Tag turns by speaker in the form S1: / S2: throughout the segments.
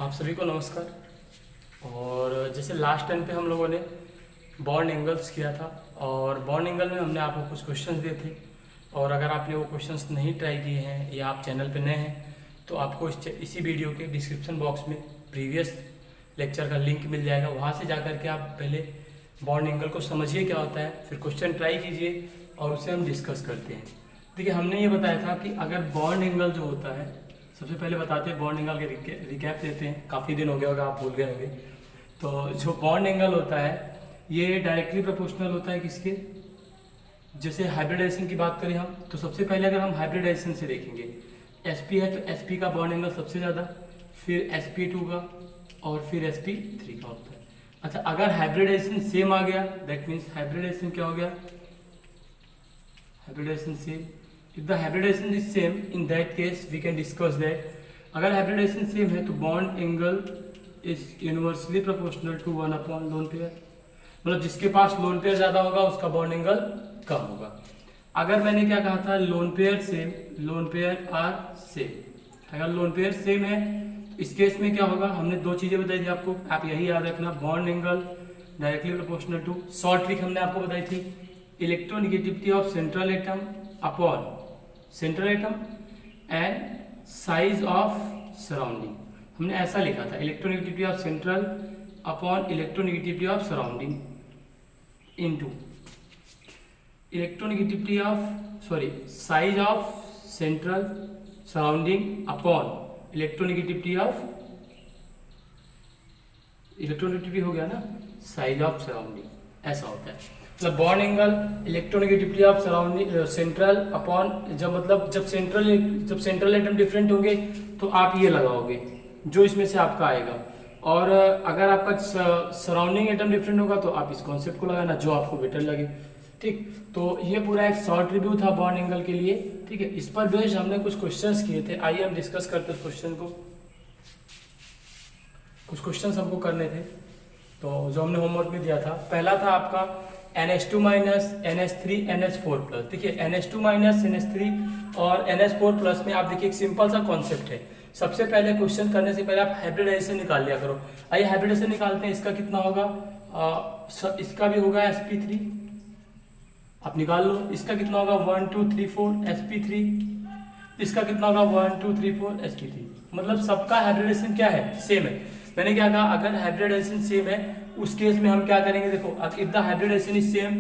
S1: आप सभी को नमस्कार। और जैसे लास्ट टाइम पे हम लोगों ने बॉन्ड एंगल्स किया था और बॉन्ड एंगल में हमने आपको कुछ क्वेश्चंस दिए थे। और अगर आपने वो क्वेश्चंस नहीं ट्राई किए हैं या आप चैनल पे नए हैं तो आपको इसी वीडियो के डिस्क्रिप्शन बॉक्स में प्रीवियस लेक्चर का लिंक मिल जाएगा। वहाँ से जा कर के आप पहले बॉन्ड एंगल को समझिए क्या होता है, फिर क्वेश्चन ट्राई कीजिए और उसे हम डिस्कस करते हैं। देखिए, हमने ये बताया था कि अगर बॉन्ड एंगल जो होता है, सबसे पहले बताते हैं बॉन्ड एंगल के रिकैप देते हैं। काफ़ी दिन हो गया होगा, आप भूल गए होंगे। तो जो बॉन्ड एंगल होता है ये डायरेक्टली प्रोपोर्शनल होता है किसके, जैसे हाइब्रिडाइजेशन की बात करें हम तो सबसे पहले अगर हम हाइब्रिडाइजेशन से देखेंगे, sp है तो sp का बॉन्ड एंगल सबसे ज़्यादा, फिर sp2 का और फिर sp3 का होता है। अच्छा, अगर हाइब्रिडाइजेशन सेम आ गया दैट मीन्स हाइब्रिडाइजेशन क्या हो गया, hybridization same. If the hybridization is same, in that case we can discuss that. अगर hybridization same है तो bond angle is inversely proportional to 1 upon lone pair। मतलब जिसके पास लोन पेयर ज्यादा होगा उसका बॉन्ड एंगल कम होगा। अगर मैंने क्या कहा था, lone pair same, lone pair are same. अगर लोन पेयर सेम है इस केस में क्या होगा, हमने दो चीजें बताई थी आपको, आप यही याद रखना, bond angle directly proportional to, short trick हमने आपको बताई थी, electronegativity of central atom upon central atom and size of surrounding. हमने ऐसा लिखा था, electronegativity of central upon electronegativity of surrounding into electronegativity of size of central surrounding upon electronegativity हो गया ना, साइज ऑफ सराउंडिंग। ऐसा होता है मतलब bond angle electronegativity of surrounding central upon, जब सेंट्रल एटम डिफरेंट होंगे तो आप ये लगाओगे जो इसमें से आपका आएगा, और अगर आपका सराउंडिंग एटम डिफरेंट होगा तो आप इस कॉन्सेप्ट को लगाना जो आपको बेटर लगे। ठीक, तो ये पूरा एक शॉर्ट रिव्यू था बॉन्ड एंगल के लिए। ठीक है, इस पर बेस्ड हमने कुछ क्वेश्चंस किए थे, आइए हम डिस्कस करते हैं क्वेश्चन को। कुछ क्वेश्चंस हमको करने थे तो जो हमने होमवर्क में दिया था, पहला था आपका NH2 minus NH3 NH4 plus. देखिए NH2 माइनस NH3 और NH4 प्लस में आप देखिए एक सिंपल सा कॉन्सेप्ट है। सबसे पहले क्वेश्चन करने से पहले आप हाइब्रिडाइजेशन निकाल लिया करो। आइए हाइब्रिडाइजेशन निकालते हैं। इसका कितना होगा, इसका भी होगा sp3, आप निकाल लो। इसका कितना होगा 1 2 3 4 sp3, इसका कितना होगा 1 2 3 4 sp3। मतलब सबका हाइब्रिडाइजेशन क्या है, सेम है। मैंने क्या कहा, अगर हाइब्रिडाइजेशन सेम है उस केस में हम क्या करेंगे, देखो if the hybridization is same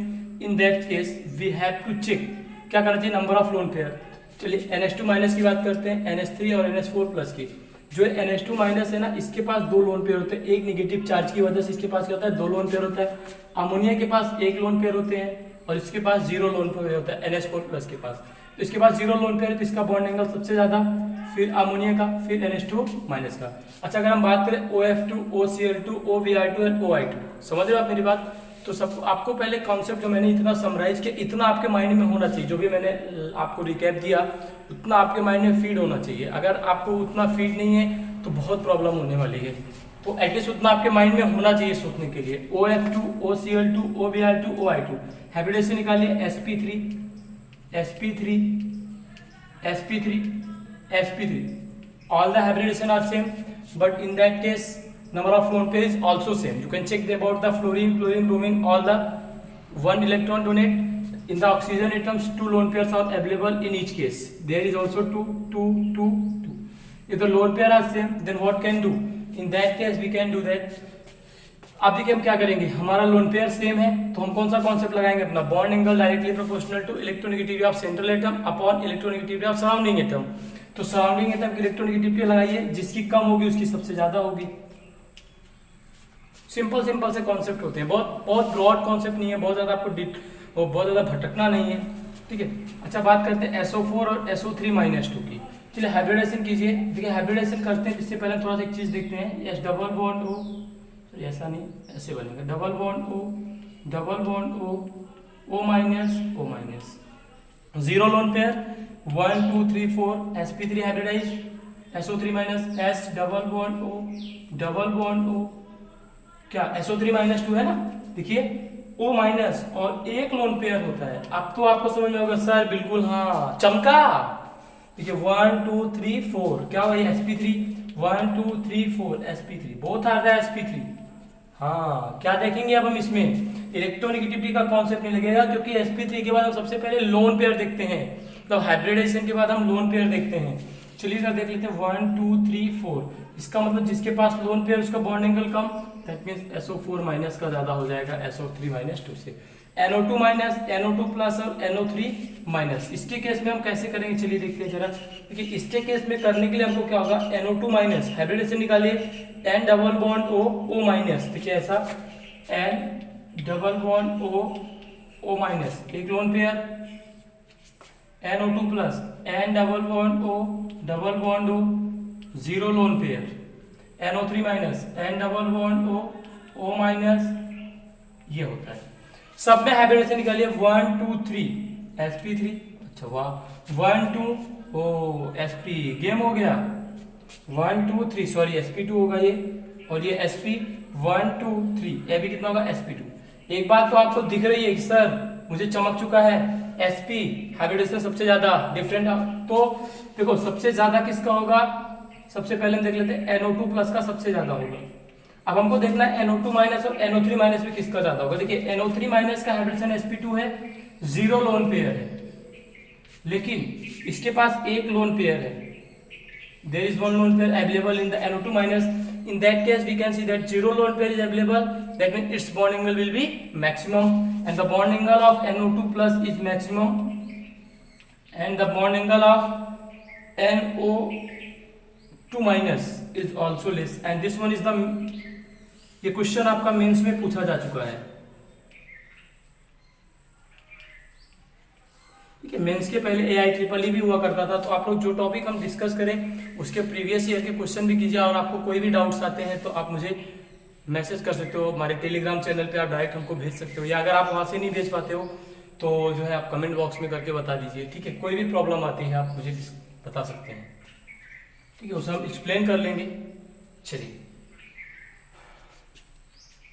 S1: in that case we have to check क्या करना चाहिए, नंबर ऑफ लोन पेयर। चलिए NH2 माइनस की बात करते हैं, NH3 और NH4 प्लस की। जो NH2 माइनस है ना, इसके पास दो लोन पेयर होते हैं, एक नेगेटिव चार्ज की वजह से इसके पास क्या होता है, दो लोन पेयर होता है। अमोनिया के पास एक लोन पेयर होते हैं और इसके पास जीरो लोन पेयर होता है NH4 प्लस के पास। तो इसके पास जीरो लोन पेयर है तो इसका बॉन्ड एंगल सबसे ज्यादा, फिर अमोनिया का, फिर NH2 माइनस का। अच्छा, अगर हम बात करें OF2 OCl2 OBr2 और OI2, समझ रहे हो आप मेरी बात। तो सब आपको पहले कॉन्सेप्ट जो मैंने इतना समराइज किया, इतना आपके माइंड में होना चाहिए। जो भी मैंने आपको रिकैप दिया उतना आपके माइंड में फीड होना चाहिए। अगर आपको उतना फीड नहीं है तो बहुत प्रॉब्लम होने वाली है। तो एटलीस्ट उतना आपके माइंड में होना चाहिए सोचने के लिए। OF2 OCl2 OBr2 OI2, hybridisation निकालिए sp3 all the hybridization are same, but in that case number of lone pair is also same. You can check about the fluorine, bromine, all the one electron donate. In the oxygen atoms, two lone pairs are available in each case. There is also 2 2 2 2. If the lone pair are same, then what can do? In that case we can do that. अब देखिए हम क्या करेंगे, हमारा loan pair same है तो हम कौन सा कॉन्सेप्ट लगाएंगे अपना, bond angle directly proportional to electronegativity of central atom upon electronegativity of surrounding atom. तो सराउंडिंग एटम की इलेक्ट्रोनेगेटिविटी लगाइए, जिसकी कम होगी उसकी सबसे ज्यादा होगी। सिंपल से कॉन्सेप्ट होते हैं, बहुत ब्रॉड कॉन्सेप्ट नहीं है, बहुत ज्यादा आपको बहुत ज्यादा भटकना नहीं है। ठीक है, अच्छा बात करते हैं SO4 और SO3 माइनस 2 की। चलिए हाइब्रिडाइजेशन कीजिए। देखिए हाइब्रिडाइजेशन करते हैं इससे पहले थोड़ा सा एक चीज देखते हैं, S डबल बॉन्ड O, ऐसा नहीं, ऐसे बनेगा, double bond O minus, zero lone pair 1 2 3 4 sp3 hybridise, SO3 minus, S double bond O क्या SO3 माइनस 2 है ना। देखिए O माइनस और एक लोन पेयर होता है। अब तो आपको समझ में होगा सर, बिल्कुल हाँ, चमका। देखिए 1 2 3 4 क्या हुआ, sp3 1 2 3 4 sp3 both are the sp3। हाँ, क्या देखेंगे अब हम इसमें इलेक्ट्रोनेगेटिविटी का कॉन्सेप्ट नहीं लगेगा, क्योंकि sp3 के बाद हम सबसे पहले लोन पेयर देखते हैं, मतलब हाइब्रिडाइजेशन के बाद हम लोन पेयर देखते हैं। चलिए सर देख लेते हैं 1 2 3 4, इसका मतलब जिसके पास लोन पेयर उसका bond angle come, that means SO4 minus का ज्यादा हो जाएगा SO3 माइनस 2 से। NO2 माइनस, NO2 प्लस और NO3 माइनस, इसके केस में हम कैसे करेंगे चलिए देखते हैं जरा। देखिए इसके केस में करने के लिए हमको क्या होगा, NO2 माइनस हाइब्रिडेशन निकालिए, N double bond O minus, देखिए ऐसा N double bond O minus, एक lone pair, NO2 plus N double bond O double bond O, zero lone pair, NO3 minus N double bond O minus, ये होता है। सब में hybridisation निकालिए 1 2 3 sp3, अच्छा वाह 1 2 ओ sp गेम हो गया, 1 2 3 सॉरी sp2 होगा ये, और ये sp 1 2 3, ये भी कितना होगा sp2। एक बात तो आपको दिख रही है कि सर मुझे चमक चुका है, sp हाइब्रिडेशन सबसे ज्यादा डिफरेंट, तो देखो सबसे ज्यादा किसका होगा, सबसे पहले हम देख लेते हैं NO2 प्लस का सबसे ज्यादा होगा। अब हमको देखना है NO2 माइनस और NO3 माइनस में किसका ज्यादा होगा। देखिए NO3 माइनस का हाइब्रिडेशन sp2 है, जीरो लोन पेयर है, लेकिन इसके पास एक लोन पेयर है, there is one lone pair available in the NO2 minus, in that case we can see that zero lone pair is available, that means its bond angle will be maximum and the bond angle of NO2 plus is maximum and the bond angle of NO2 minus is also less, and this one is the, ये question आपका mains में पूछा जा चुका है। ठीक है, mains के पहले AI-EEE भी हुआ करता था, तो आप लोग जो टॉपिक हम डिस्कस करें उसके प्रीवियस ईयर के क्वेश्चन भी कीजिए, और आपको कोई भी डाउट्स आते हैं तो आप मुझे मैसेज कर सकते हो, हमारे टेलीग्राम चैनल पे आप डायरेक्ट हमको भेज सकते हो, या अगर आप वहां से नहीं भेज पाते हो तो जो है आप कमेंट बॉक्स में करके बता दीजिए। ठीक है, कोई भी प्रॉब्लम आती है आप मुझे बता सकते हैं, ठीक है, उसे हम एक्सप्लेन कर लेंगे। चलिए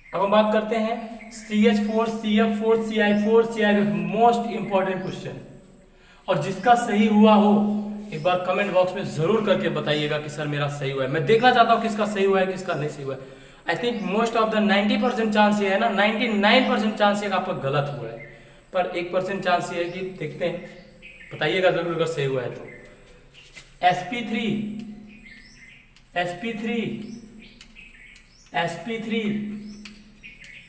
S1: अब हम बात करते हैं CH4 CF4 CI4 CI5, most important question, और जिसका सही हुआ हो एक बार कमेंट बॉक्स में जरूर करके बताइएगा कि सर मेरा सही हुआ है। मैं देखना चाहता हूं किसका सही हुआ है किसका नहीं सही हुआ है। I think most of the 90% chance ये है ना, 99% चांस ये आपका गलत हुआ है, पर 1% चांस ये है कि देखते हैं, बताइएगा जरूर अगर सही हुआ है तो।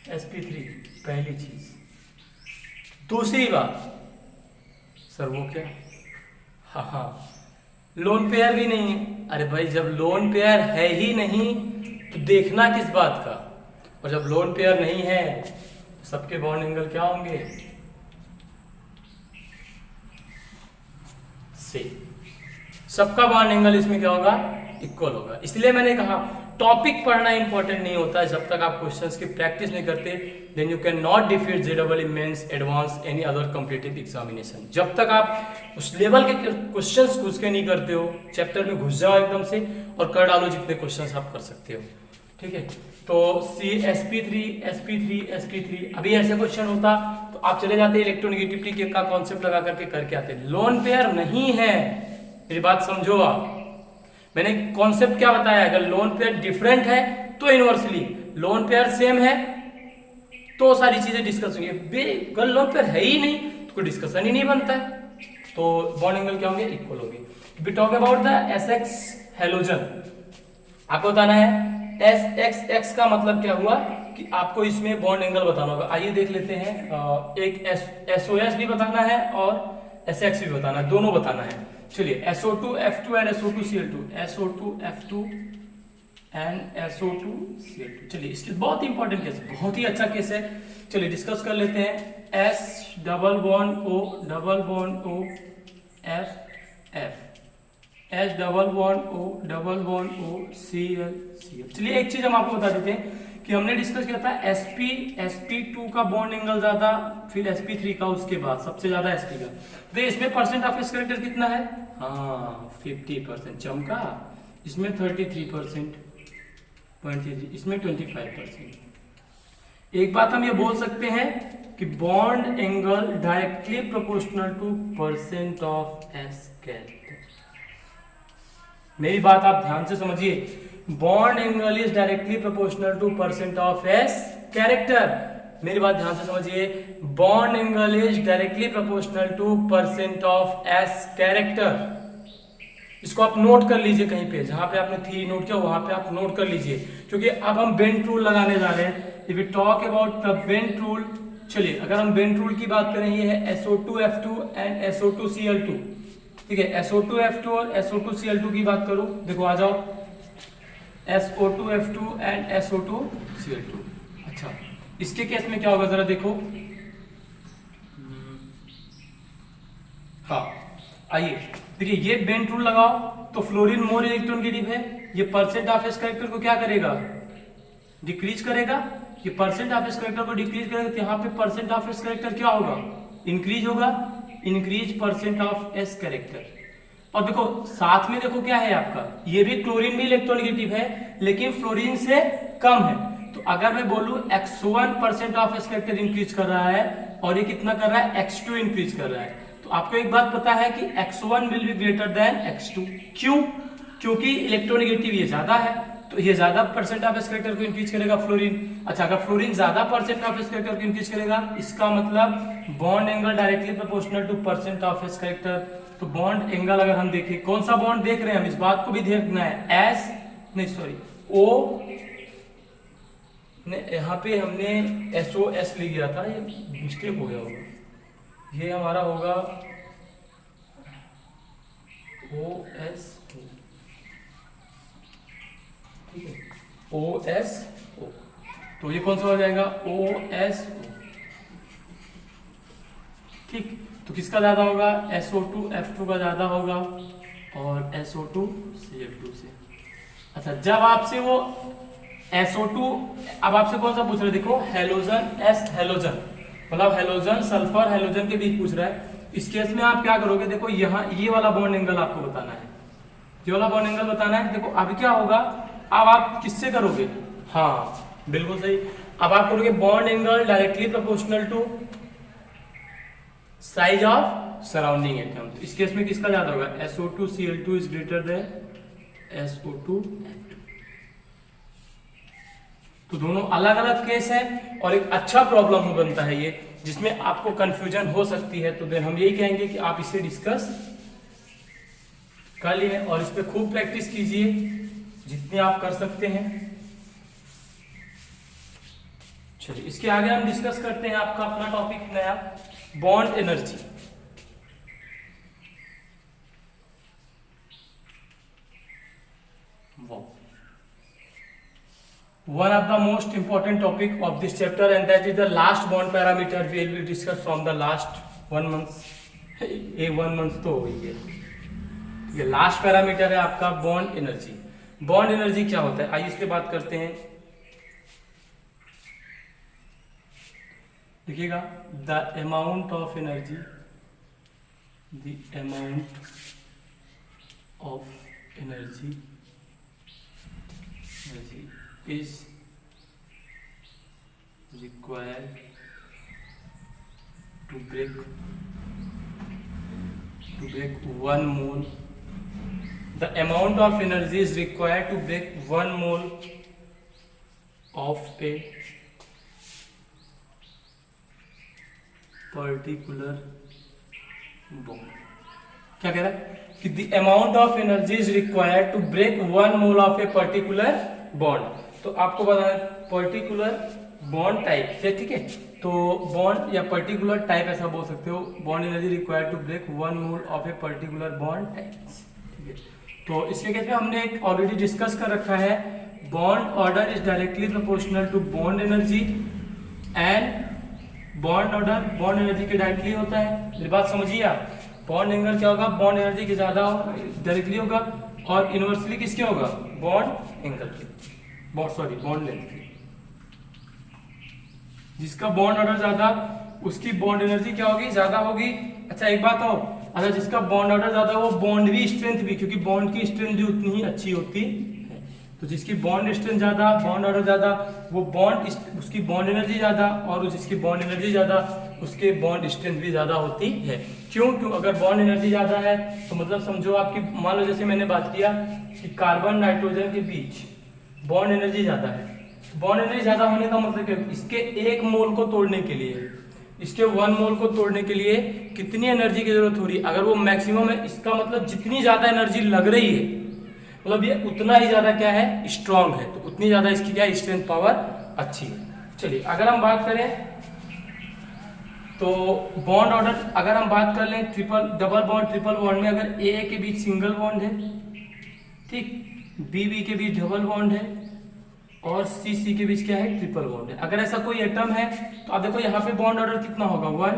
S1: sp3 पहली चीज। दूसरी बात, सर वो क्या, हाँ लोन पेयर भी नहीं है। अरे भाई जब लोन पेयर है ही नहीं तो देखना किस बात का, और जब लोन पेयर नहीं है तो सबके बॉन्ड एंगल क्या होंगे, से सबका बॉन्ड एंगल इसमें क्या होगा, इक्वल होगा। इसलिए मैंने कहा टॉपिक पढ़ना इंपॉर्टेंट नहीं होता है, जब तक आप क्वेश्चंस की प्रैक्टिस नहीं करते then you can not defeat JEE mains advance any other competitive examination. जब तक आप उस लेवल के क्वेश्चंस घुस के नहीं करते हो, चैप्टर में घुस जाओ एकदम से और कर डालो जितने क्वेश्चंस आप कर सकते हो। ठीक है, तो sp3 अभी ऐसे क्वेश्चन होता तो आप चले जाते इलेक्ट्रोनेगेटिविटी का कॉन्सेप्ट लगा करके आते। लोन पेयर नहीं है, मेरी बात समझो आप, मैंने कॉन्सेप्ट क्या बताया, अगर लोन पेयर डिफरेंट है तो इनवर्सली, लोन पेयर सेम है तो सारी चीजें डिस्कस होंगी, अगर लोन पेयर है ही नहीं तो कोई डिस्कशन ही नहीं बनता है, तो बॉन्ड एंगल क्या होंगे, इक्वल होंगे। We talk about the SX halogen, आपको बताना है SXX का मतलब क्या हुआ कि आपको इसमें बॉन्ड एंगल बताना होगा। आइए देख लेते हैं, एक SOS भी बताना है और SX भी बताना है, दोनों बताना है। चलिए SO2 F2 and SO2 Cl2, SO2 F2 and SO2 Cl2। चलिए इसके बहुत इंपॉर्टेंट केस, बहुत ही अच्छा केस है, चलिए डिस्कस कर लेते हैं। S double bond O double bond O F H double bond O double bond O Cl Cl। चलिए एक चीज हम आपको बता देते हैं कि हमने डिस्कस किया था sp2 का बॉन्ड एंगल ज्यादा, फिर sp3 का, उसके बाद सबसे ज्यादा sp का। तो इसमें परसेंट ऑफ इस कैरेक्टर कितना है, हाँ 50%, चमका, इसमें 33%, 0.33, इसमें 25%। एक बात हम ये बोल सकते हैं कि bond angle directly proportional two percent of S character, मेरी बात आप ध्यान से समझिए, bond angle is directly proportional two percent of S character. मेरी बात ध्यान से समझिए, bond angle is directly proportional two percent of S character. इसको आप नोट कर लीजिए कहीं पे, जहां पे आपने थ्री नोट किया वहां पे आप नोट कर लीजिए, क्योंकि अब हम बेंट रूल लगाने जा रहे हैं। If we talk about the bent rule, चलिए अगर हम बेंट रूल की बात करें, ये है SO2F2 एंड SO2Cl2, ठीक है। SO2F2 और SO2Cl2 की बात करूं, देखो आ जाओ, SO2F2 एंड SO2Cl2। अच्छा, इसके केस में क्या होगा जरा देखो, हाँ आइए देखिए, ये बेंट रूल लगाओ तो फ्लोरीन मोर इलेक्ट्रोनेगेटिव है, ये परसेंट ऑफ एस कैरेक्टर को क्या करेगा, डिक्रीज करेगा। ये परसेंट ऑफ एस कैरेक्टर को डिक्रीज करेगा, तो यहाँ पे परसेंट ऑफ एस कैरेक्टर क्या होगा, इंक्रीज होगा, increase percent of S character. और देखो साथ में देखो क्या है आपका, ये भी क्लोरीन भी इलेक्ट्रोनेगेटिव है लेकिन फ्लोरीन से कम है। तो अगर मैं बोलूं X1 percent of S character increase कर रहा है और ये कितना कर रहा है, X2 इंक्रीज कर रहा है, तो आपको एक बात पता है कि X1 will be greater than X2। क्यों? क्योंकि इलेक्ट्रोनेगेटिव ये ज्यादा है, तो ये ज्यादा परसेंट ऑफ एस कैरेक्टर को इंक्रीज करेगा फ्लोरीन। अच्छा, अगर फ्लोरीन ज्यादा परसेंट ऑफ एस कैरेक्टर को इंक्रीज करेगा, इसका मतलब bond angle directly proportional two percent of S character. तो बॉन्ड एंगल अगर हम देखें, कौन सा बॉन्ड देख रहे हैं हम, इस बात को भी देखना है, एस नहीं सॉरी ओ, यहाँ पे हमने SOS ले गया था, ये मिस्टेक हो गया होगा, ये हमारा होगा OS, ठीक है, OSO। तो ये कौन सा हो जाएगा, OSO, ठीक। तो किसका ज्यादा होगा, SO2F2 का ज्यादा होगा और SO2Cl2 से। अच्छा, जब आपसे वो SO2, अब आपसे कौन सा पूछ रहे, देखो हेलोजन, S हेलोजन, मतलब हेलोजन सल्फर हेलोजन के बीच पूछ रहा है। इस केस में आप क्या करोगे, देखो यहाँ ये वाला बॉन्ड एंगल आपको बताना है, ये वाला बॉन्ड एंगल बताना है। देखो अब क्या होगा, अब आप किससे करोगे, हाँ बिल्कुल सही, अब आप करोगे bond angle directly proportional to size of surrounding atom. तो इस केस में किसका ज्यादा होगा, SO2Cl2 is greater than SO2F2। तो दोनों अलग अलग केस है और एक अच्छा प्रॉब्लम हो बनता है ये, जिसमें आपको कंफ्यूजन हो सकती है। तो देन हम यही कहेंगे कि आप इसे डिस्कस कर लिए और इस पे खूब प्रैक्टिस कीजिए जितने आप कर सकते हैं। चलिए इसके आगे हम डिस्कस करते हैं आपका अपना टॉपिक नया, bond energy. One of the most important topic of this chapter, and that is the last bond parameter we will discuss from the last 1 month। ये 1 month तो हो गई है, ये लास्ट पैरामीटर है आपका बॉन्ड एनर्जी। बॉन्ड एनर्जी क्या होता है, आइए इस पे बात करते हैं। देखिएगा, the amount of energy, the amount of energy is required to break 1 mole. The amount of energy is required to break 1 mole of a particular bond। क्या कह रहा है कि the amount of energy is required to break 1 mole of a particular bond। तो आपको बताना है particular bond type से, ठीक है। तो बॉन्ड या पर्टिकुलर टाइप ऐसा बोल सकते हो, bond energy required to break 1 mole of a particular bond type, ठीक है। तो इसके केस में हमने एक ऑलरेडी डिस्कस कर रखा है, bond order is directly proportional to bond energy and bond order bond energy के डायरेक्टली होता है। मेरी बात समझिए आप, बॉन्ड एंगल क्या होगा, बॉन्ड एनर्जी के ज्यादा डायरेक्टली होगा और इनवर्सली किसके होगा, बॉन्ड एंगल के, बॉन्ड लेंथ। जिसका बॉन्ड ऑर्डर ज्यादा उसकी बॉन्ड एनर्जी क्या होगी, ज्यादा होगी। अच्छा एक बात और, अच्छा जिसका बॉन्ड ऑर्डर ज्यादा वो बॉन्ड भी स्ट्रेंथ भी, क्योंकि बॉन्ड की स्ट्रेंथ भी उतनी ही अच्छी होती है। तो जिसकी बॉन्ड स्ट्रेंथ ज्यादा, बॉन्ड ऑर्डर ज्यादा, वो बॉन्ड उसकी बॉन्ड एनर्जी ज्यादा, और जिसकी बॉन्ड एनर्जी ज्यादा उसके बॉन्ड स्ट्रेंथ भी ज़्यादा होती है। क्यों? अगर बॉन्ड एनर्जी ज़्यादा है तो मतलब समझो आपकी, मान लो जैसे मैंने बात किया कि कार्बन नाइट्रोजन के बीच बॉन्ड एनर्जी ज़्यादा है। बॉन्ड एनर्जी ज़्यादा होने का मतलब क्या? इसके 1 मोल को तोड़ने के लिए, इसके 1 मोल को तोड़ने के लिए कितनी एनर्जी की जरूरत हो रही है? अगर वो मैक्सिमम है, इसका मतलब जितनी ज़्यादा एनर्जी लग रही है मतलब ये उतना ही ज़्यादा क्या है, स्ट्रांग है, तो उतनी ज़्यादा इसकी क्या है, स्ट्रेंथ पावर अच्छी है। चलिए अगर हम बात करें तो बॉन्ड ऑर्डर, अगर हम बात कर लें डबल बॉन्ड ट्रिपल बॉन्ड में, अगर ए के बीच सिंगल बॉन्ड है, ठीक, बी के बीच डबल बॉन्ड है और सी के बीच क्या है, ट्रिपल बॉन्ड है। अगर ऐसा कोई एटम है तो आप देखो यहाँ पे बॉन्ड ऑर्डर कितना होगा 1,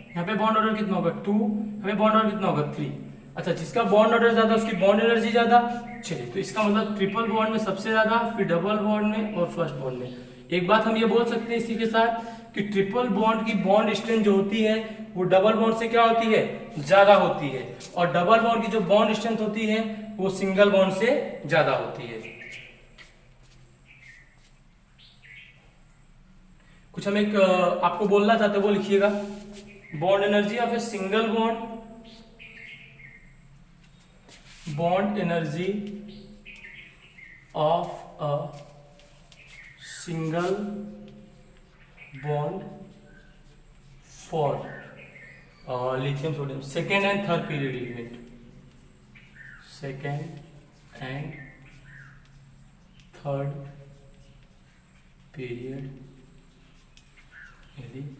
S1: यहाँ पे बॉन्ड ऑर्डर कितना होगा 2, यहाँ पे बॉन्ड ऑर्डर कितना होगा 3। अच्छा, जिसका बॉन्ड ऑर्डर ज्यादा उसकी बॉन्ड एनर्जी ज्यादा। चलिए, तो इसका मतलब ट्रिपल बॉन्ड में सबसे ज्यादा, फिर डबल बॉन्ड में और फर्स्ट बॉन्ड में। एक बात हम ये बोल सकते हैं इसी के साथ कि ट्रिपल बॉन्ड की बॉन्ड स्ट्रेंथ जो होती है वो डबल बॉन्ड से क्या होती है, ज्यादा होती है, और डबल बॉन्ड की जो बॉन्ड स्ट्रेंथ होती है वो सिंगल बॉन्ड से ज्यादा होती है। कुछ हम एक आपको बोलना चाहते हो वो लिखिएगा। Bond energy of a single bond, bond energy of a single bond for lithium sodium second and third period element, second and third period element.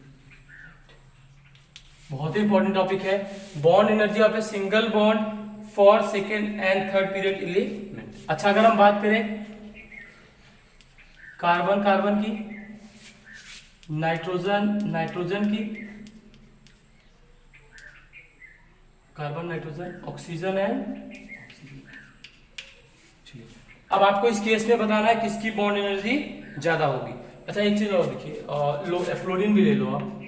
S1: बहुत ही इंपॉर्टेंट टॉपिक है, bond energy of a single bond for second and third period element. अच्छा, अगर हम बात करें carbon carbon की, nitrogen nitrogen की, carbon nitrogen, oxygen and oxygen. अब आपको इस केस में बताना है किसकी बॉन्ड एनर्जी ज्यादा होगी। अच्छा, एक चीज और देखिए, फ्लोरीन भी ले लो आप।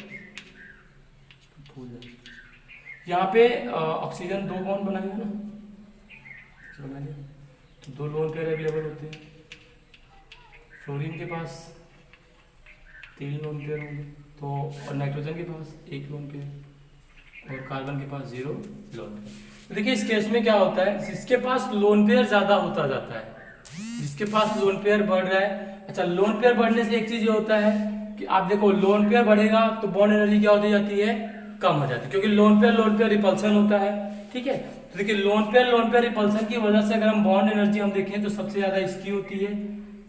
S1: यहाँ पे ऑक्सीजन 2 बॉन्ड बनाएगा ना, तो 2 लोन पेयर अवेलेबल होते हैं। फ्लोरीन के पास 3 लोन पेयर होंगे, तो और नाइट्रोजन के पास 1 लोन पेयर और कार्बन के पास 0 लोन पेयर। तो देखिए इस केस में क्या होता है, जिसके पास लोन पेयर ज्यादा होता जाता है, जिसके पास लोन पेयर बढ़ रहा है। अच्छा, लोन पेयर बढ़ने से एक चीज ये होता है कि आप देखो लोन पेयर बढ़ेगा तो बॉन्ड एनर्जी क्या होती जाती है, कम हो जाती है, क्योंकि लोन पेयर रिपल्सन होता है। ठीक है, तो देखिए लोन पेयर रिपल्सन की वजह से अगर हम बॉन्ड एनर्जी हम देखें तो सबसे ज्यादा इसकी होती है,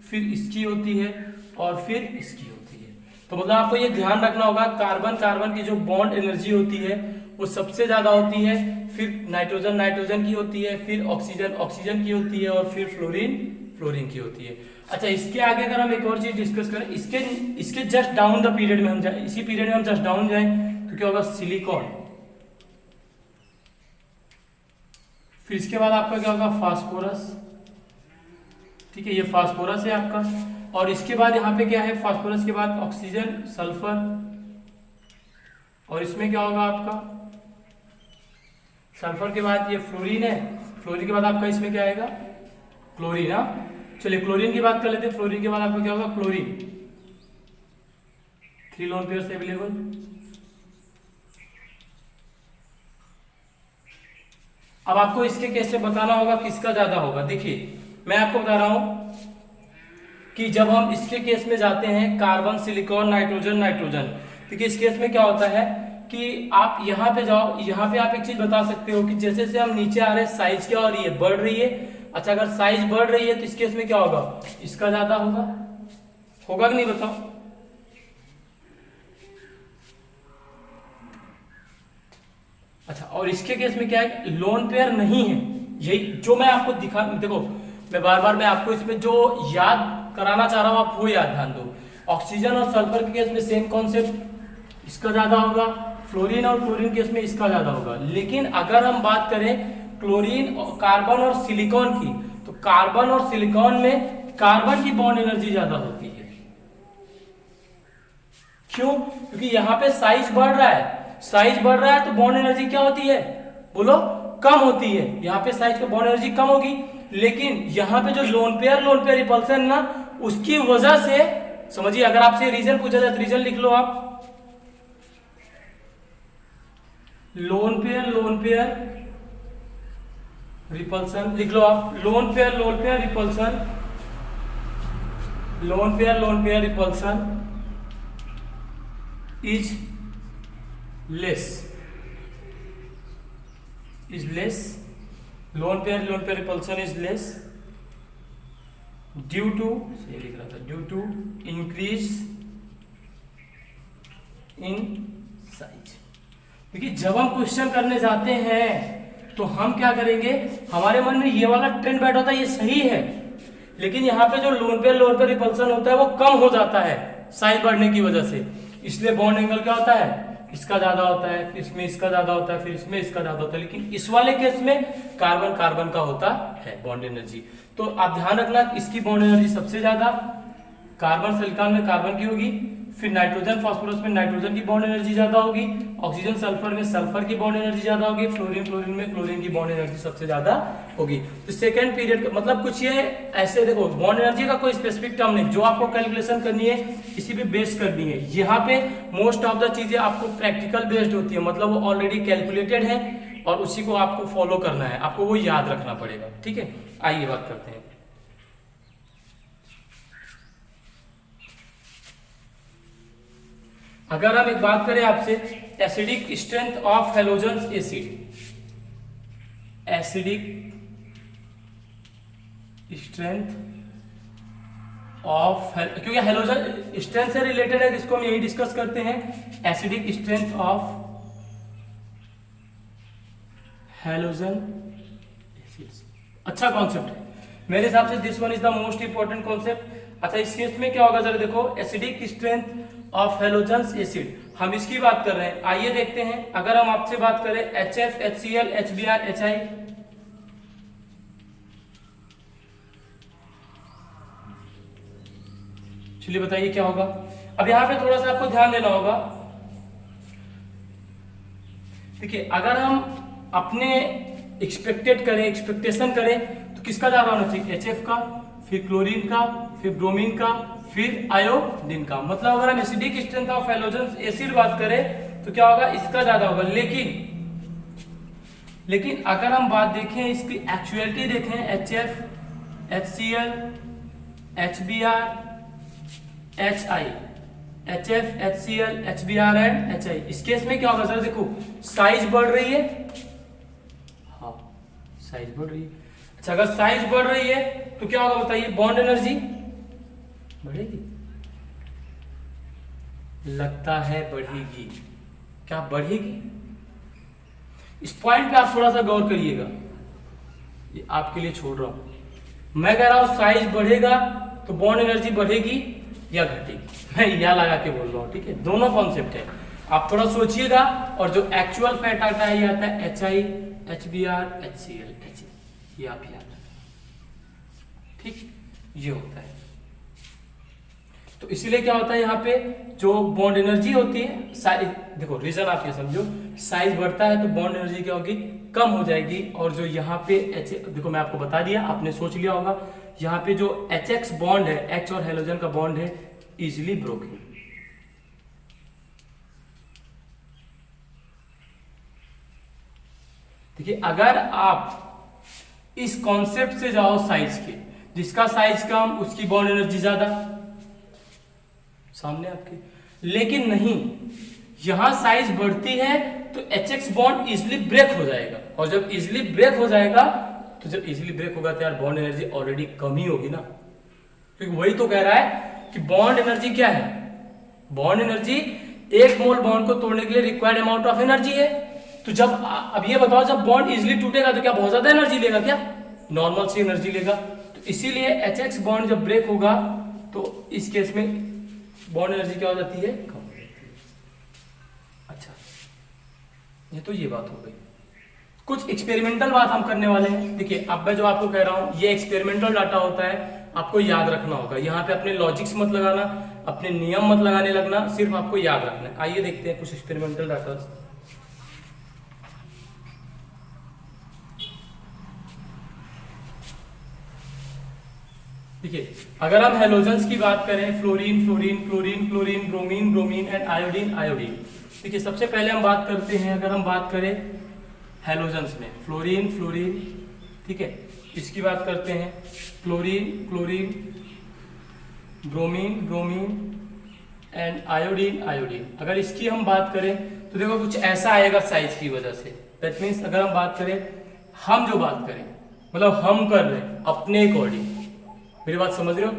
S1: फिर इसकी होती है और फिर इसकी होती है। तो मतलब आपको ये ध्यान रखना होगा, कार्बन कार्बन की जो बॉन्ड एनर्जी होती है वो सबसे ज्यादा होती है, फिर नाइट्रोजन नाइट्रोजन की होती है, फिर ऑक्सीजन ऑक्सीजन की होती है और फिर फ्लोरीन फ्लोरीन की होती है। अच्छा, इसके आगे अगर हम एक और चीज डिस्कस करें, इसके जस्ट डाउन द पीरियड में हम जाए, इसी पीरियड में हम जस्ट डाउन जाए तो क्या होगा, सिलिकॉन, फिर इसके बाद आपका क्या होगा, फास्फोरस। ठीक है, ये फास्फोरस है आपका, और इसके बाद यहाँ पे क्या है, फास्फोरस के बाद ऑक्सीजन, सल्फर, और इसमें क्या होगा आपका, सल्फर के बाद ये फ्लोरीन है, फ्लोरीन के बाद आपका इसमें क्या आएगा, क्लोरीन। हाँ, चलिए क्लोरीन की बात कर लेते हैं। फ्लोरीन के बाद आपका क्या होगा, क्लोरीन, 3 लोन पेयर अवेलेबल। अब आपको इसके केस में बताना होगा किसका ज्यादा होगा। देखिए मैं आपको बता रहा हूं कि जब हम इसके केस में जाते हैं, कार्बन सिलिकॉन नाइट्रोजन नाइट्रोजन, देखिए इस केस में क्या होता है कि आप यहाँ पे जाओ, यहाँ पे आप एक चीज बता सकते हो कि जैसे जैसे हम नीचे आ रहे हैं साइज क्या हो रही है, बढ़ रही है। अच्छा, अगर साइज बढ़ रही है तो इस केस में क्या होगा, इसका ज्यादा होगा, होगा कि नहीं बताओ। अच्छा, और इसके केस में क्या है, लोन पेयर नहीं है, यही जो मैं आपको दिखा, देखो मैं बार बार मैं आपको इसमें जो याद कराना चाह रहा हूं आप वो याद ध्यान दो। ऑक्सीजन और सल्फर के केस में सेम कॉन्सेप्ट, इसका ज्यादा होगा, फ्लोरीन और क्लोरीन केस में इसका ज्यादा होगा। लेकिन अगर हम बात करें क्लोरीन, कार्बन और सिलिकॉन की, तो कार्बन और सिलिकॉन में कार्बन की बॉन्ड एनर्जी ज्यादा होती है। क्यों? क्योंकि यहाँ पे साइज बढ़ रहा है, साइज बढ़ रहा है तो बॉन्ड एनर्जी क्या होती है, बोलो, कम होती है। यहाँ पे साइज पे बॉन्ड एनर्जी कम होगी, लेकिन यहाँ पे जो लोन पेयर रिपल्सन ना, उसकी वजह से समझिए, अगर आपसे रीजन पूछा जाए तो रीजन लिख लो आप, लोन पेयर रिपल्सन, लिख लो आप, lone pair repulsion, lone pair repulsion is less, lone pair repulsion is less due to, सही लिख रहा था, due to increase in size. देखिए जब हम क्वेश्चन करने जाते हैं तो हम क्या करेंगे, हमारे मन में ये वाला ट्रेंड बैठ होता है, ये सही है, लेकिन यहाँ पे जो लोन पे रिपल्सन होता है वो कम हो जाता है साइज बढ़ने की वजह से, इसलिए बॉन्ड एंगल क्या होता है, इसका ज्यादा होता है, फिर इसमें इसका ज्यादा होता है, फिर इसमें इसका ज्यादा होता है, लेकिन इस वाले केस में कार्बन का होता है बॉन्ड एनर्जी। तो आप ध्यान रखना इसकी बॉन्ड एनर्जी सबसे ज्यादा कार्बन सिलिकॉन में कार्बन की होगी, फिर नाइट्रोजन फास्फोरस में नाइट्रोजन की बॉन्ड एनर्जी ज्यादा होगी, ऑक्सीजन सल्फर में सल्फर की बॉन्ड एनर्जी ज्यादा होगी, फ्लोरीन में क्लोरीन की बॉन्ड एनर्जी सबसे ज्यादा होगी। तो सेकंड पीरियड मतलब कुछ ये ऐसे देखो, बॉन्ड एनर्जी का कोई स्पेसिफिक टर्म नहीं, जो आपको कैलकुलेशन करनी है इसी पे बेस करनी है। यहाँ पे मोस्ट ऑफ द चीजें आपको प्रैक्टिकल बेस्ड होती है, मतलब वो ऑलरेडी कैलकुलेटेड है और उसी को आपको फॉलो करना है, आपको वो याद रखना पड़ेगा। ठीक है, आइए बात करते हैं। अगर हम एक बात करें आपसे, acidic strength of halogens acid, acidic strength of, क्योंकि हैलोजन स्ट्रेंथ से रिलेटेड है, जिसको हम यही डिस्कस करते हैं, acidic strength of halogen acids. अच्छा कॉन्सेप्ट है मेरे हिसाब से, this one is the most important concept. अच्छा इस केस में क्या होगा जरा देखो, acidic strength of halogens acid, हम इसकी बात कर रहे हैं। आइए देखते हैं, अगर हम आपसे बात करें HF, HCl, HBr, HI, चलिए बताइए क्या होगा। अब यहां पे थोड़ा सा आपको ध्यान देना होगा। देखिए अगर हम अपने एक्सपेक्टेशन करें तो किसका ज्यादा होना चाहिए, HF का, फिर क्लोरीन का, फिर ब्रोमीन का, फिर आयोडीन का। मतलब अगर हम acidic strength of halogens acid बात करें तो क्या होगा, इसका ज्यादा होगा। लेकिन अगर हम बात देखें इसकी एक्चुअलिटी देखें, HF, HCl, HBr, HI, HF, HCl, HBr and HI, इस केस में क्या होगा सर, देखो साइज बढ़ रही है, हाँ साइज बढ़ रही है। अच्छा अगर साइज बढ़ रही है तो क्या होगा बताइए, बॉन्ड एनर्जी बढ़ेगी, लगता है बढ़ेगी। क्या बढ़ेगी, इस पॉइंट पे आप थोड़ा सा गौर करिएगा, ये आपके लिए छोड़ रहा हूं। मैं कह रहा हूं साइज बढ़ेगा तो बॉन्ड एनर्जी बढ़ेगी या घटेगी, मैं यह लगा के बोल रहा हूं। ठीक है, दोनों कॉन्सेप्ट है, आप थोड़ा सोचिएगा। और जो एक्चुअल फैट आता है ये आता है HI, HBr, HCl, HA, ये आप याद रखना। ठीक, ये होता है। तो इसीलिए क्या होता है यहाँ पे जो बॉन्ड एनर्जी होती है, साइज देखो रीजन आप ये समझो, साइज बढ़ता है तो बॉन्ड एनर्जी क्या होगी, कम हो जाएगी। और जो यहाँ पे देखो मैं आपको बता दिया, आपने सोच लिया होगा, यहाँ पे जो HX बॉन्ड है, H और हैलोजन का बॉन्ड है, इजिली ब्रोकन। देखिए अगर आप इस कॉन्सेप्ट से जाओ साइज के, जिसका साइज कम उसकी बॉन्ड एनर्जी ज्यादा, सामने आपके, लेकिन नहीं, यहां साइज बढ़ती है तो HX बॉन्ड इजिली ब्रेक हो जाएगा। और जब इजिली ब्रेक हो जाएगा तो जब इजिली ब्रेक होगा तो यार बॉन्ड एनर्जी ऑलरेडी कम ही होगी ना, क्योंकि वही तो कह रहा है कि बॉन्ड एनर्जी क्या है, बॉन्ड एनर्जी एक मोल बॉन्ड को तोड़ने के लिए रिक्वायर्ड अमाउंट ऑफ एनर्जी है। तो जब अब ये बताओ, जब बॉन्ड इजिली टूटेगा तो क्या बहुत ज्यादा एनर्जी लेगा, क्या नॉर्मल सी एनर्जी लेगा। तो इसीलिए HX बॉन्ड जब ब्रेक होगा तो इस केस में बॉन्ड एनर्जी क्या हो जाती है, कम हो जाती है। अच्छा ये तो ये बात हो गई। कुछ एक्सपेरिमेंटल बात हम करने वाले हैं। देखिए अब मैं जो आपको कह रहा हूं ये एक्सपेरिमेंटल डाटा होता है, आपको याद रखना होगा। यहाँ पे अपने लॉजिक्स मत लगाना, अपने नियम मत लगाने लगना, सिर्फ आपको याद रखना है। आइए देखते हैं कुछ एक्सपेरिमेंटल डाटा। देखिए अगर हम हैलोजेंस की बात करें, fluorine fluorine, chlorine chlorine, bromine bromine and iodine iodine, देखिए सबसे पहले हम बात करते हैं, अगर हम बात करें हैलोजन्स में, फ्लोरीन फ्लोरीन, ठीक है, इसकी बात करते हैं, chlorine chlorine, bromine bromine and iodine iodine. अगर इसकी हम बात करें तो देखो कुछ ऐसा आएगा साइज की वजह से। दैट मीन्स अगर हम बात करें, हम जो बात करें मतलब हम कर रहे हैं अपने अकॉर्डिंग, मेरी बात समझ रहे हो,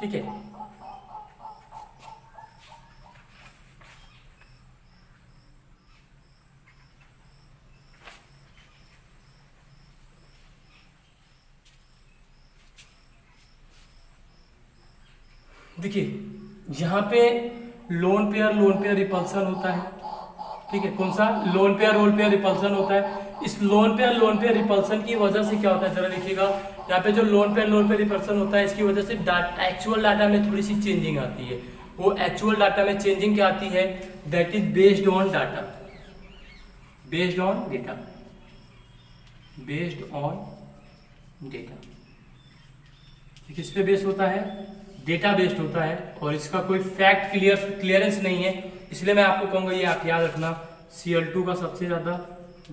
S1: ठीक है। देखिए यहाँ पे लोन पेयर रिपल्सन होता है, ठीक है, कौन सा लोन पेयर रिपल्सन होता है। इस लोन पेयर रिपल्सन की वजह से क्या होता है जरा देखिएगा, यहाँ पे जो लोन पेयर रिपल्सन होता है इसकी वजह से एक्चुअल डाटा में थोड़ी सी चेंजिंग आती है। वो एक्चुअल डाटा में चेंजिंग क्या आती है, that is based on data, based on data, based on data. किस पे बेस्ड होता है, डेटा बेस्ड होता है, और इसका कोई फैक्ट क्लियरेंस नहीं है। इसलिए मैं आपको कहूँगा ये आप याद रखना, Cl2 का सबसे ज़्यादा,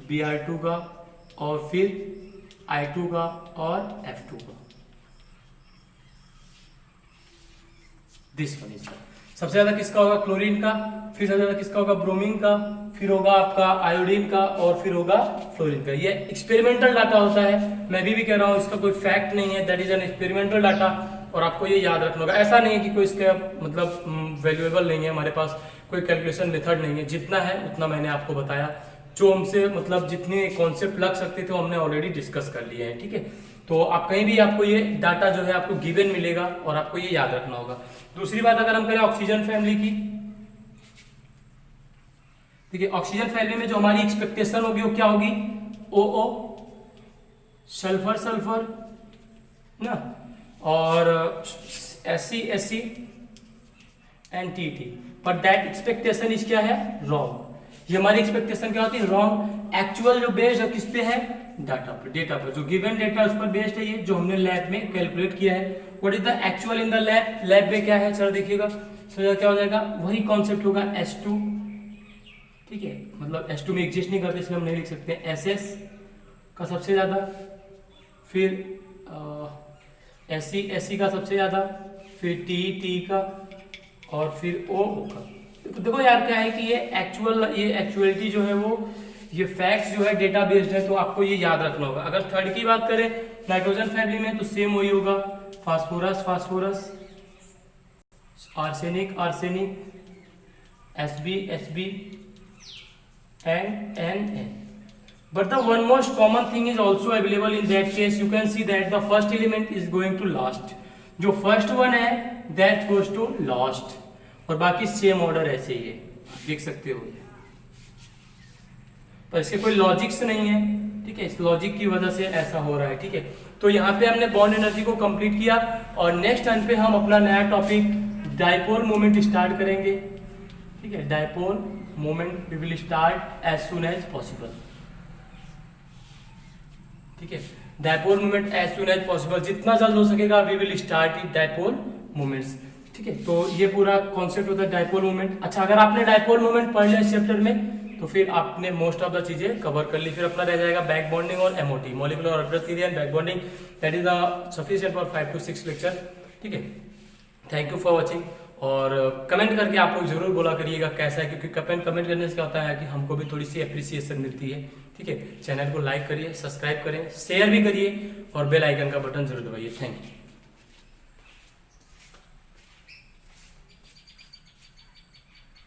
S1: Br2 का, और फिर I2 का और F2 का। दिस वन इज सबसे ज़्यादा किसका होगा, क्लोरीन का, फिर सबसे ज़्यादा किसका होगा, ब्रोमीन का, फिर होगा आपका आयोडीन का, और फिर होगा फ्लोरीन का। ये एक्सपेरिमेंटल डाटा होता है, मैं भी कह रहा हूँ इसका कोई फैक्ट नहीं है, that is an experimental data, और आपको ये याद रखना होगा। ऐसा नहीं है कि कोई इसका मतलब वैल्यूएबल नहीं है, हमारे पास कोई कैलकुलेशन मेथड नहीं है, जितना है उतना मैंने आपको बताया, जो हमसे मतलब जितने कॉन्सेप्ट लग सकते थे वो हमने ऑलरेडी डिस्कस कर लिए हैं, ठीक है। तो आप कहीं भी आपको ये डाटा जो है आपको गिवन मिलेगा और आपको ये याद रखना होगा। दूसरी बात अगर हम करें ऑक्सीजन फैमिली की, देखिए ऑक्सीजन फैमिली में जो हमारी एक्सपेक्टेशन होगी वो क्या होगी, OO, सल्फर सल्फर ना, और SC and TT, but that expectation is क्या है, रॉन्ग। ये हमारी एक्सपेक्टेशन क्या होती है, रॉन्ग। एक्चुअल जो बेस्ड है किस पे है, डाटा पर, डेटा पर, जो गिवन डेटा है उस पर बेस्ड है ये, जो हमने लैब में कैलकुलेट किया है। What is the actual in the lab, lab में क्या है सर देखिएगा, सर क्या हो जाएगा, वही कॉन्सेप्ट होगा S2, ठीक है, मतलब S2 में एग्जिस्ट नहीं करते इसलिए हम नहीं लिख सकते, SS का सबसे ज्यादा, फिर SC का सबसे ज्यादा, फिर T का, और फिर O का। तो देखो यार क्या है कि ये एक्चुअलिटी जो है वो, ये फैक्ट्स जो है डेटा बेस्ड है, तो आपको ये याद रखना होगा। अगर थर्ड की बात करें नाइट्रोजन फैमिली में तो सेम वही होगा, phosphorus, arsenic, Sb, and N. But the one most common thing is also available in that case. You can see that the first element is going to last. जो first one है that goes to last, और बाकी same order ऐसे ही है, देख सकते हो। पर इसके कोई लॉजिक्स नहीं है, ठीक है, इस लॉजिक की वजह से ऐसा हो रहा है, ठीक है। तो यहाँ पे हमने बॉन्ड एनर्जी को कंप्लीट किया, और नेक्स्ट टाइम पे हम अपना नया टॉपिक डाइपोल मोमेंट स्टार्ट करेंगे, ठीक है। Dipole moment we will start as soon as possible, ठीक है। Dipole moment as soon as possible, जितना जल्द हो सकेगा we will start it dipole moments, ठीक है। तो ये पूरा कॉन्सेप्ट होता है डाइपोल मोमेंट। अच्छा, अगर आपने डाइपोल मोमेंट पढ़ लिया इस चैप्टर में तो फिर आपने मोस्ट ऑफ द चीजें कवर कर ली। फिर अपना रह जाएगा बैक बॉन्डिंग और MOT, molecular orbital theory and back bonding, that is the sufficient for 5 to 6 lecture, ठीक है। थैंक यू फॉर वॉचिंग, और कमेंट करके आप लोग जरूर बोला करिएगा कैसा है, क्योंकि कमेंट करने से क्या होता है कि हमको भी थोड़ी सी अप्रिसिएशन मिलती है, ठीक है। चैनल को लाइक करिए, सब्सक्राइब करें, शेयर भी करिए, और बेल आइकन का बटन जरूर दबाइए। Thank you.